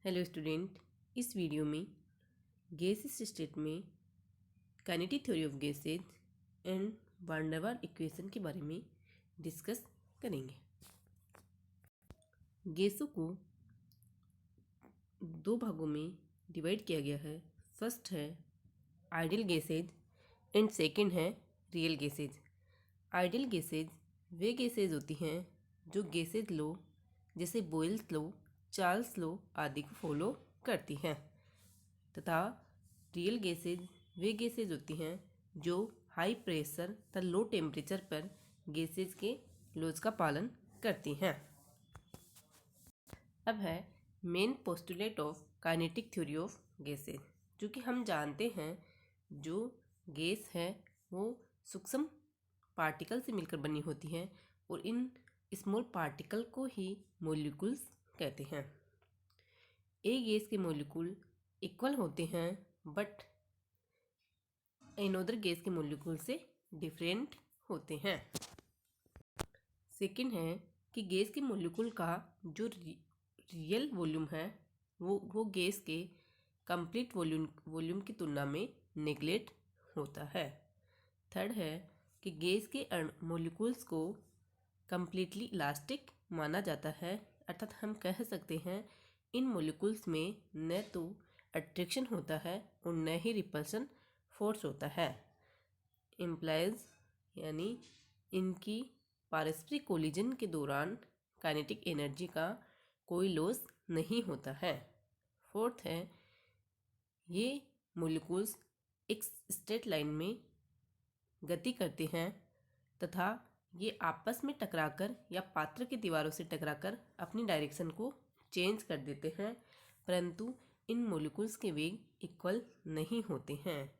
Hello student, इस video में gases state में kinetic theory of gases and van der वाल इक्वेशन के बारे में डिस्कस करेंगे। गैसों को दो भागों में डिवाइड किया गया है। फर्स्ट है आइडियल गैसेज एंड सेकंड है रियल गैसेज। आइडियल गैसेज वे गैसेज होती हैं जो गैसेज लॉ जैसे बॉयल्स लॉ, चार्ल्स लॉ आदि को फॉलो करती हैं, तथा रियल गैसेज वे गैसेज होती हैं जो हाई प्रेशर तथा लो टेम्परेचर पर गैसेज के लॉज का पालन करती हैं। अब है main postulate of kinetic theory of gases. जो कि हम जानते हैं जो गैस है वो सूक्ष्म पार्टिकल से मिलकर बनी होती है और इन स्मॉल पार्टिकल को ही मॉलिक्यूल्स कहते हैं। एक गैस के मॉलिक्यूल इक्वल होते हैं बट अनदर गैस के मॉलिक्यूल से डिफरेंट होते हैं। सेकंड है कि गैस के मॉलिक्यूल का जो रियल वॉल्यूम है वो गैस के कंप्लीट वॉल्यूम की तुलना में नेग्लेक्ट होता है। थर्ड है कि गैस के मॉलिक्यूल्स को कंप्लीटली इलास्टिक माना जाता है, अर्थात हम कह सकते हैं इन मॉलिक्यूल्स में न तो अट्रैक्शन होता है और न ही रिपल्शन फोर्स होता है। इम्प्लाइज यानी इनकी पारस्परिक कोलिजन के दौरान काइनेटिक एनर्जी का कोई लॉस नहीं होता है। फोर्थ है ये मॉलिक्यूल्स एक स्ट्रेट लाइन में गति करते हैं तथा ये आपस में टकराकर या पात्र की दीवारों से टकराकर अपनी डायरेक्शन को चेंज कर देते हैं, परंतु इन मॉलिक्यूल्स के वेग इक्वल नहीं होते हैं।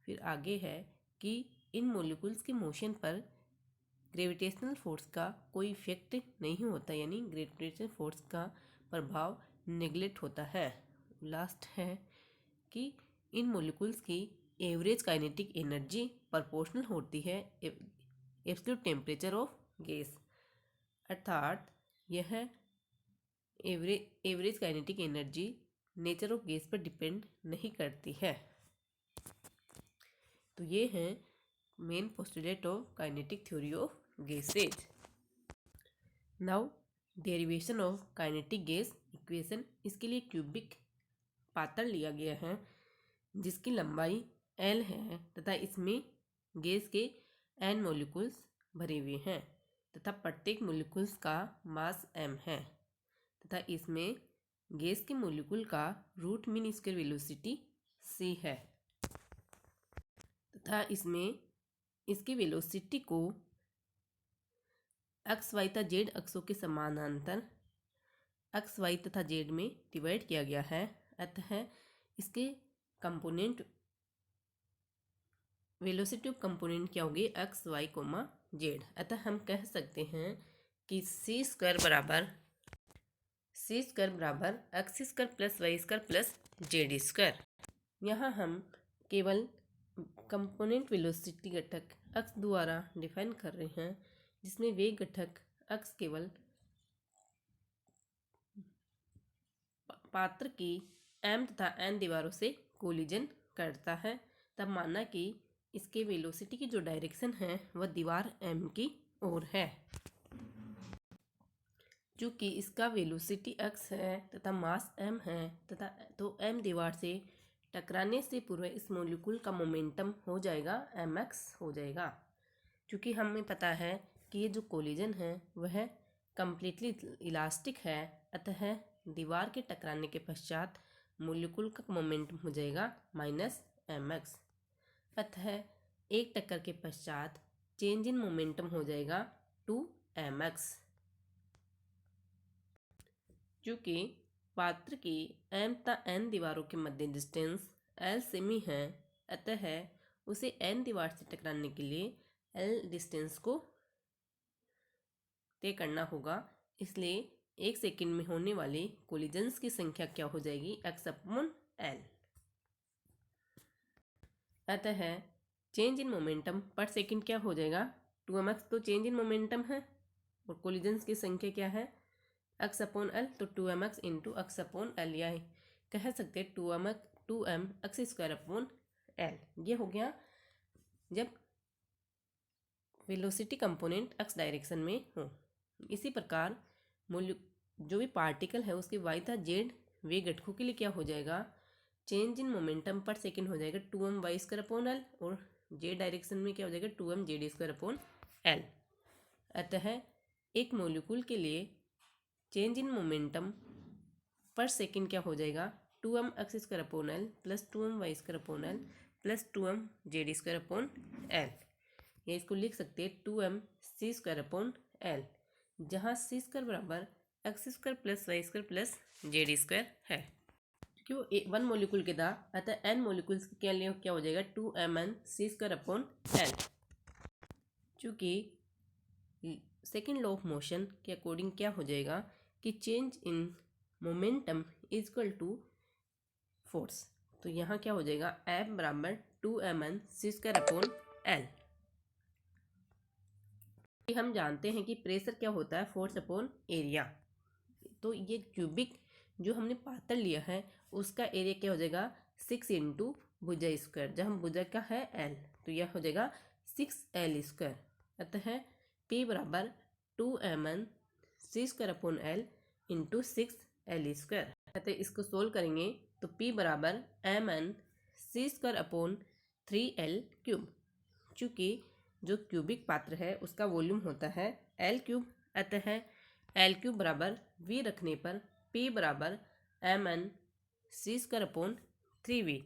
फिर आगे है कि इन मॉलिक्यूल्स के मोशन पर ग्रेविटेशनल फोर्स का कोई इफेक्ट नहीं होता, यानी ग्रेविटेशनल फोर्स का प्रभाव नेग्लेक्ट होता है। लास्ट है कि इन मॉलिक्यूल्स की एवरेज काइनेटिक एनर्जी प्रोपोर्शनल होती है एब्सोल्यूट टेम्परेचर ऑफ गैस, अर्थात यह average kinetic energy nature of gas पर डिपेंड नहीं करती है। तो ये है main postulate of kinetic theory of gases. Now derivation of kinetic gas equation. इसके लिए क्यूबिक पात्र लिया गया है जिसकी लंबाई L है तथा इसमें गैस के n मॉलिक्यूल्स भरे हुए हैं तथा प्रत्येक मॉलिक्यूल्स का मास m है तथा इसमें गैस के मॉलिक्यूल का root mean square velocity c है तथा इसमें इसकी वेलोसिटी को x, y तथा z अक्षों के समानांतर x, y तथा z में डिवाइड किया गया है। अतः इसके कंपोनेंट वेलोसिटी ऑफ कंपोनेंट क्या होगी x, y, z। अतः हम कह सकते हैं कि c स्क्वायर बराबर x square plus y square plus z square. यहाँ हम केवल कंपोनेंट वेलोसिटी घटक x द्वारा डिफाइन कर रहे हैं, जिसमें वेग घटक x केवल पात्र की m तथा n दीवारों से कोलिजन करता है। तब माना कि इसके वेलोसिटी की जो डायरेक्शन है वह दीवार m की ओर है। चूँकि इसका वेलोसिटी x है तथा मास m है तथा तो m दीवार से टकराने से पूर्व इस मॉलिक्यूल का मोमेंटम हो जाएगा mx हो जाएगा। क्योंकि हमें पता है कि ये जो कोलिजन है वह कम्प्लीटली इलास्टिक है, अतः दीवार के टकराने के पश्चात मॉलिक्यूल का मोमेंटम हो जाएगा -mx। अतः एक टक्कर के पश्चात चेंज इन मोमेंटम हो जाएगा 2mx। चूँकि पात्र की m तथा n दीवारों के मध्य डिस्टेंस L सेमी है, अतः उसे n दीवार से टकराने के लिए L डिस्टेंस को तय करना होगा। इसलिए एक सेकंड में होने वाले कोलिजन्स की संख्या क्या हो जाएगी x/L। अतः चेंज इन मोमेंटम पर सेकंड क्या हो जाएगा 2mx। तो चेंज इन मोमेंटम है और कोलिजन्स की संख्या क्या है एक्स अपॉन एल, तो 2mx into x upon L, या कह सकते हैं 2m X square upon L. ये हो गया जब वेलोसिटी कंपोनेंट एक्स डायरेक्शन में हो। इसी प्रकार मूल्य जो भी पार्टिकल है उसके वाई तथा जेड वेग घटकों के लिए क्या हो जाएगा, change in momentum per second हो जाएगा 2m Y square upon L, और जे डायरेक्शन में क्या हो जाएगा 2m Z square upon L. अतः एक मॉलिक्यूल के लिए change in momentum per second क्या हो जाएगा 2m X square upon L plus 2m Y square upon L plus 2m Z square upon L. या इसको लिख सकते हैं 2m सी स्क्वायर अपॉन एल, जहाँ सी स्क्वायर बराबर X square plus Y square plus Z square है। क्यों one molecule के था, अतः एन मोलिक्यूल्स के लिए क्या हो जाएगा 2mn C square upon L. चूँकि सेकेंड लॉ ऑफ मोशन के अकॉर्डिंग क्या हो जाएगा कि change in momentum is equal to force, तो यहाँ क्या हो जाएगा एफ बराबर 2mn C square upon L. हम जानते हैं कि प्रेशर क्या होता है फोर्स अपॉन एरिया, तो ये क्यूबिक जो हमने पात्र लिया है उसका एरिया क्या हो जाएगा 6 इंटू भुजा स्क्वायर, जहाँ भुजा का है एल, तो यह हो जाएगा 6l स्क्वायर। अतः P बराबर 2mn C square upon L into 6l square. अतः इसको सोल्व करेंगे तो P बराबर mn C square upon 3l cube. चूँकि जो क्यूबिक पात्र है उसका वॉल्यूम होता है एल क्यूब, अतः एल क्यूब बराबर v रखने पर P बराबर mn C square upon 3v,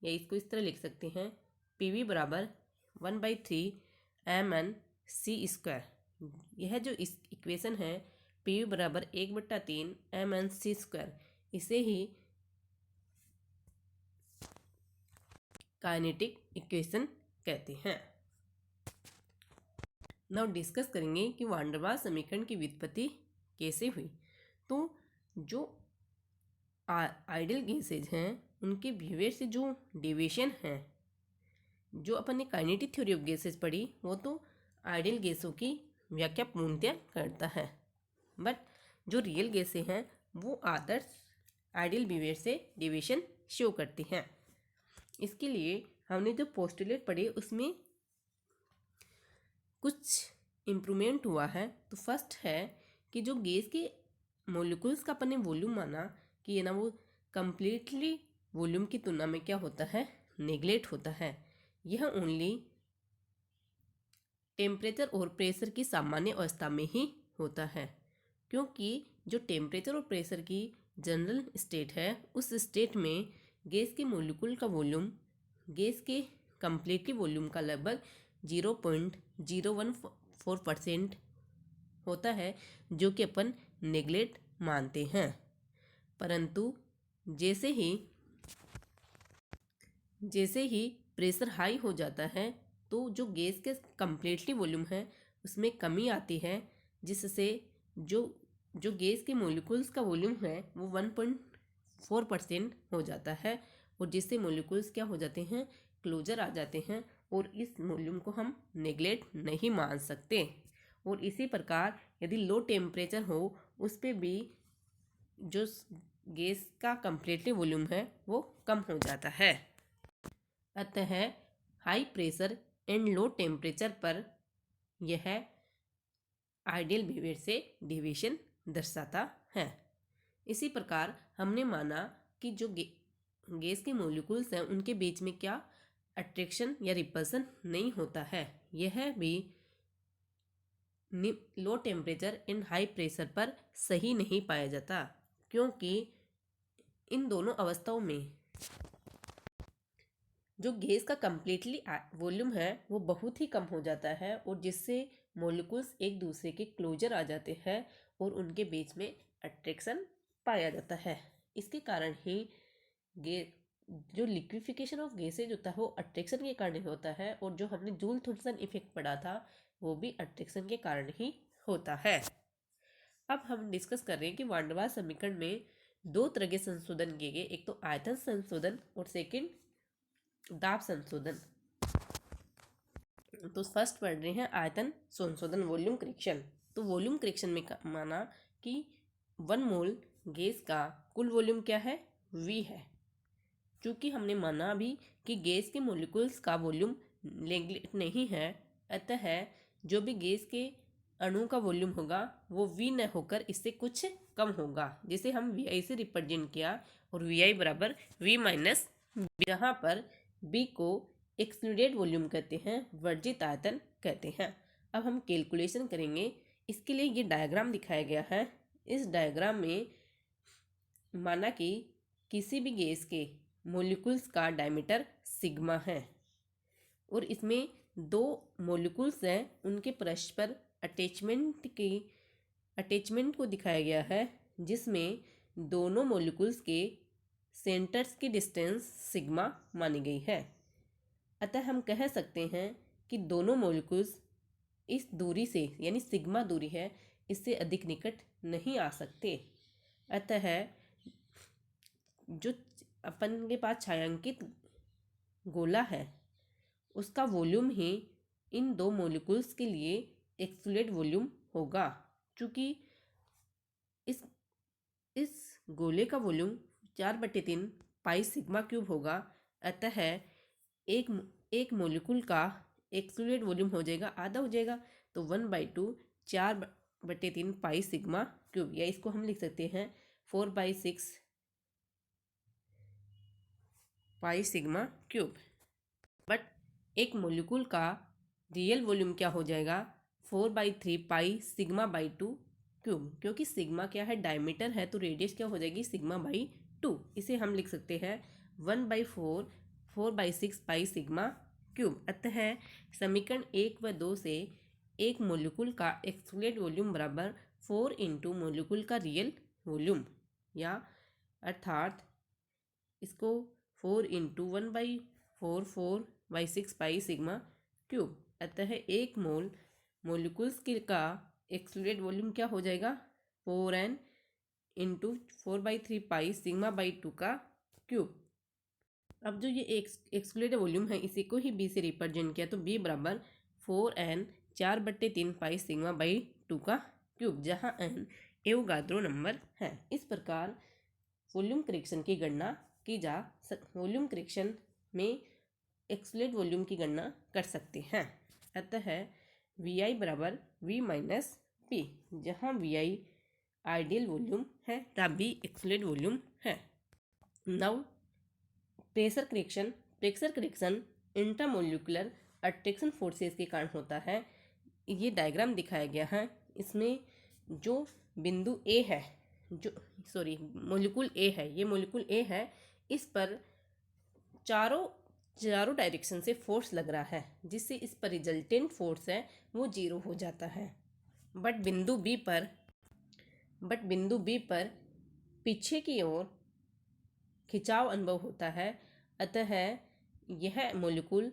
या इसको इस तरह लिख सकते हैं PV बराबर 1/3 mn सी स्क्वायर। यह जो इस इक्वेशन है PV बराबर 1/3 mn सी स्क्वायर, इसे ही काइनेटिक इक्वेशन कहते हैं। नाउ डिस्कस करेंगे कि वान डेर वाल्स समीकरण की व्युत्पत्ति कैसे हुई। तो जो आइडियल गैसेज हैं उनके बिहेवियर से जो डेविएशन है, जो अपन ने काइनेटिक थ्योरी ऑफ गैसेज पढ़ी वो तो आइडियल गैसों की व्याख्या पूर्णतया करता है, बट जो रियल गैसें हैं वो आदर्श आइडियल बिहेवियर से डेविएशन शो करती हैं। इसके लिए हमने जो पोस्टुलेट पढ़े उसमें कुछ इम्प्रूवमेंट हुआ है। तो फर्स्ट है कि जो गैस के मोलिक्यूल्स का अपन ने वॉल्यूम माना कि ये ना वो कंप्लीटली वॉल्यूम की तुलना में क्या होता है नेग्लेक्ट होता है। यह ओनली टेम्परेचर और प्रेशर की सामान्य अवस्था में ही होता है, क्योंकि जो टेम्परेचर और प्रेशर की जनरल स्टेट है उस स्टेट में गैस के मोलिक्यूल का वॉल्यूम गैस के कंप्लीटली वॉल्यूम का लगभग 0.014% होता है, जो कि अपन नेग्लेक्ट मानते हैं। परंतु जैसे ही प्रेशर हाई हो जाता है तो जो गैस के कंप्लीटली वॉल्यूम है उसमें कमी आती है, जिससे जो गैस के मॉलिक्यूल्स का वॉल्यूम है वो 1.4% हो जाता है, और जिससे मॉलिक्यूल्स क्या हो जाते हैं क्लोजर आ जाते हैं, और इस वॉल्यूम को हम नेग्लेक्ट नहीं मान सकते। और इसी प्रकार यदि लो टेम्परेचर हो उस पर भी जो गैस का कंप्लीटली वॉल्यूम है वो कम हो जाता है। अतः high pressure and low temperature पर यह आइडियल बिहेवियर से डेविएशन दर्शाता है। इसी प्रकार हमने माना कि जो गैस के मॉलिक्यूल्स हैं उनके बीच में क्या अट्रैक्शन या रिपल्सन नहीं होता है। यह भी low temperature and high pressure पर सही नहीं पाया जाता, क्योंकि इन दोनों अवस्थाओं में जो गैस का कंप्लीटली वॉल्यूम है वो बहुत ही कम हो जाता है, और जिससे मॉलिक्यूल्स एक दूसरे के क्लोजर आ जाते हैं और उनके बीच में अट्रैक्शन पाया जाता है। इसके कारण ही जो लिक्विफिकेशन ऑफ गैसेज होता है वो अट्रैक्शन के कारण होता है, और जो हमने जूल थॉम्सन इफेक्ट पढ़ा था वो भी अट्रैक्शन के कारण ही होता है। अब हम डिस्कस कर रहे हैं कि वान डेर वाल्स समीकरण में दो तरह के संशोधन किए गए, एक तो आयतन संशोधन और सेकंड दाब संशोधन। तो फर्स्ट पढ़ रहे हैं आयतन संशोधन वॉल्यूम करेक्शन। तो वॉल्यूम करेक्शन में माना कि 1 मोल गैस का कुल वॉल्यूम क्या है? V है। चूँकि हमने माना अभी कि गैस के मोलिकुल्स का वॉल्यूम नेगलेक्ट नहीं है, अतः जो भी गैस के अणु का वॉल्यूम होगा वो V न होकर इससे कुछ कम होगा, जिसे हम VI से रिप्रेजेंट किया, और VI बराबर V माइनस B, जहाँ पर B को एक्सक्लूडेड वॉल्यूम कहते हैं, वर्जित आयतन कहते हैं। अब हम कैलकुलेशन करेंगे। इसके लिए ये डायग्राम दिखाया गया है। इस डायग्राम में माना कि किसी भी गैस के मोलिकुल्स का डायमीटर सिग्मा है और इसमें 2 मोलिकुल्स हैं, उनके परस्पर अटैचमेंट को दिखाया गया है, जिसमें दोनों मोलिकुल्स के सेंटर्स की डिस्टेंस सिग्मा मानी गई है। अतः हम कह सकते हैं कि दोनों मोलिकुल्स इस दूरी से, यानी सिग्मा दूरी है, इससे अधिक निकट नहीं आ सकते। अतः जो अपन के पास छायांकित गोला है उसका वॉल्यूम ही इन 2 मॉलिक्यूल्स के लिए एक्सक्लूडेड वॉल्यूम होगा। चूँकि इस गोले का वॉल्यूम 4/3 पाई सिग्मा क्यूब होगा, अतः एक मॉलिक्यूल का एक्सक्लूडेड वॉल्यूम हो जाएगा, आधा हो जाएगा, तो 1/2 4/3 पाई सिग्मा क्यूब, या इसको हम लिख सकते हैं 4/6 पाई सिग्मा क्यूब। बट एक मॉलिक्यूल का रियल वॉल्यूम क्या हो जाएगा? 4/3 पाई सिग्मा बाई 2 क्यूब, क्योंकि सिग्मा क्या है? डायमीटर है, तो रेडियस क्या हो जाएगी? Sigma by 2। इसे हम लिख सकते हैं 1/4 4/6 पाई सिग्मा क्यूब। अतः समीकरण 1 व 2 से एक मॉलिक्यूल का एक्सक्लूडेड वॉल्यूम बराबर 4 इंटू मॉलिक्यूल का रियल वॉल्यूम, या अर्थात इसको 4 इंटू 1/4 4/6 पाई सिग्मा क्यूब। अतः एक मोलिकुल्स का एक्सक्लूडेड वॉल्यूम क्या हो जाएगा? 4n into 4/3 pi sigma by 2 का क्यूब। अब जो ये एक्सक्लूडेड वॉल्यूम है, इसी को ही B से रिप्रेजेंट किया, तो B बराबर 4n 4/3 पाई सिग्मा बाई 2 का क्यूब, जहाँ n एवोगाद्रो नंबर है। इस प्रकार वॉल्यूम करेक्शन की गणना की जा वॉल्यूम करेक्शन में एक्सक्लूडेड वॉल्यूम की गणना कर सकते हैं। अतः VI बराबर V माइनस P, जहाँ VI आइडियल वॉल्यूम है तब भी एक्सक्लूडेड वॉल्यूम है। Now pressure correction intramolecular attraction forces के कारण होता है। ये डायग्राम दिखाया गया है। इसमें जो बिंदु A है, मोलिक्यूल A है, ये मोलिक्यूल A है, इस पर चारों डायरेक्शन से फोर्स लग रहा है, जिससे इस पर रिजल्टेंट फोर्स है वो 0 हो जाता है। बट बिंदु B पर पीछे की ओर खिंचाव अनुभव होता है। अतः यह मोलिक्यूल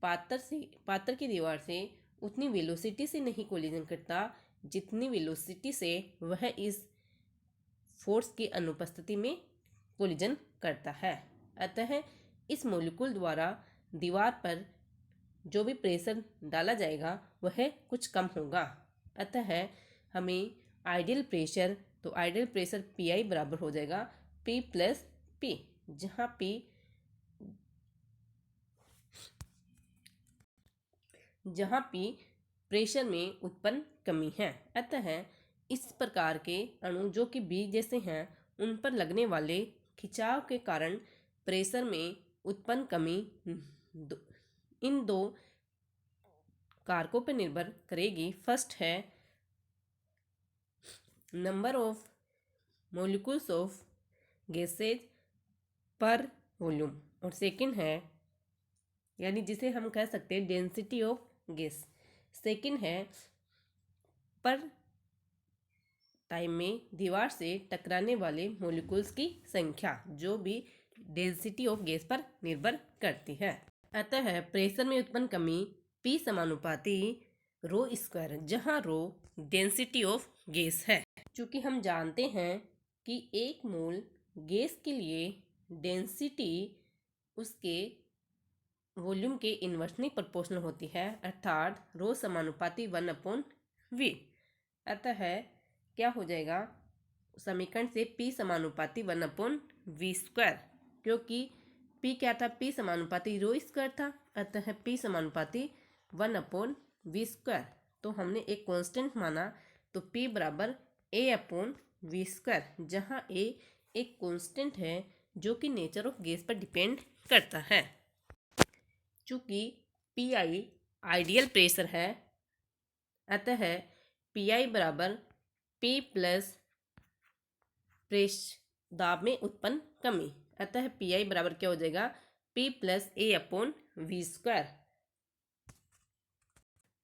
पात्र की दीवार से उतनी वेलोसिटी से नहीं कोलिजन करता जितनी वेलोसिटी से वह इस फोर्स की अनुपस्थिति में कोलिजन करता है। अतः इस मोलिक्यूल द्वारा दीवार पर जो भी प्रेशर डाला जाएगा वह कुछ कम होगा। अतः हमें आइडियल प्रेशर PI बराबर हो जाएगा P प्लस P, जहाँ P प्रेशर में उत्पन्न कमी है। अतः इस प्रकार के अणु जो कि B जैसे हैं, उन पर लगने वाले खिंचाव के कारण प्रेशर में उत्पन्न कमी इन 2 कारकों पर निर्भर करेगी। फर्स्ट है number of molecules of gases पर वॉल्यूम, और सेकंड है, यानी जिसे हम कह सकते हैं डेंसिटी ऑफ गैस। सेकंड है पर टाइम में दीवार से टकराने वाले मोलिक्यूल्स की संख्या, जो भी डेंसिटी ऑफ गैस पर निर्भर करती है। अतः प्रेशर में उत्पन्न कमी P समानुपाती रो स्क्वायर, जहाँ रो डेंसिटी ऑफ गैस है। चूँकि हम जानते हैं कि एक मोल गैस के लिए डेंसिटी उसके वॉल्यूम के इन्वर्सली प्रोपोर्शनल होती है, अर्थात रो समानुपाती 1/V। अतः क्या हो जाएगा? समीकरण से P समानुपाती 1/v², क्योंकि P क्या था, P समानुपाती रो स्क्वायर था, अतः P समानुपाती 1/v²। तो हमने एक कांस्टेंट माना, तो P बराबर A/v², जहाँ A एक कांस्टेंट है जो कि नेचर ऑफ गैस पर डिपेंड करता है। चूँकि PI आइडियल प्रेशर है, अतः PI बराबर P प्लस प्रेशर दाब में उत्पन्न कमी, अतः PI बराबर क्या हो जाएगा, P प्लस A/v²।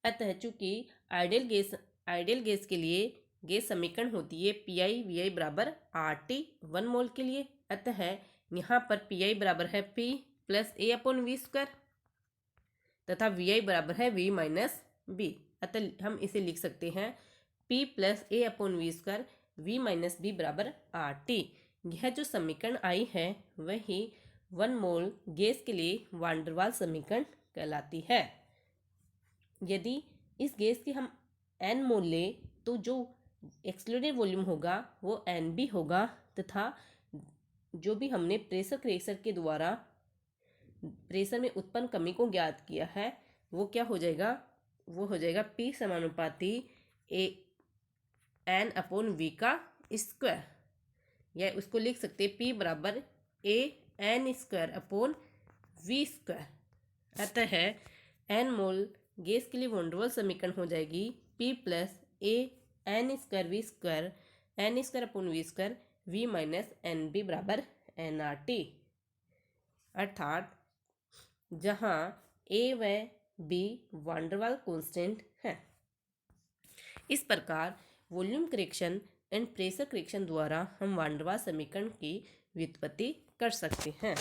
अतः चूंकि आइडियल गैस के लिए गैस समीकरण होती है PI/VI बराबर RT 1 मोल के लिए, अतः यहाँ पर PI बराबर है P प्लस A/v² तथा VI बराबर है V माइनस B, अतः हम इसे लिख सकते हैं P plus A/v² V minus B बराबर RT। यह जो समीकरण आई है वही 1 मोल गैस के लिए वान डेर वाल्स समीकरण कहलाती है। यदि इस गैस की हम n मोल लें तो जो एक्सक्लूडेड वॉल्यूम होगा वो NB होगा, तथा जो भी हमने प्रेशर क्रेशर के द्वारा प्रेशर में उत्पन्न कमी को ज्ञात किया है वो क्या हो जाएगा, वो हो जाएगा P समानुपाती N/V², या उसको लिख सकते हैं P बराबर AN²/V²। अतः n मोल गैस के लिए वान डेर वाल्स समीकरण हो जाएगी P plus AN²V², N²/V² V minus NB बराबर nRT, अर्थात जहाँ A व B van der Waals constant है। इस प्रकार volume correction and pressure correction द्वारा हम वान डेर वाल्स समीकरण की व्युत्पत्ति कर सकते हैं।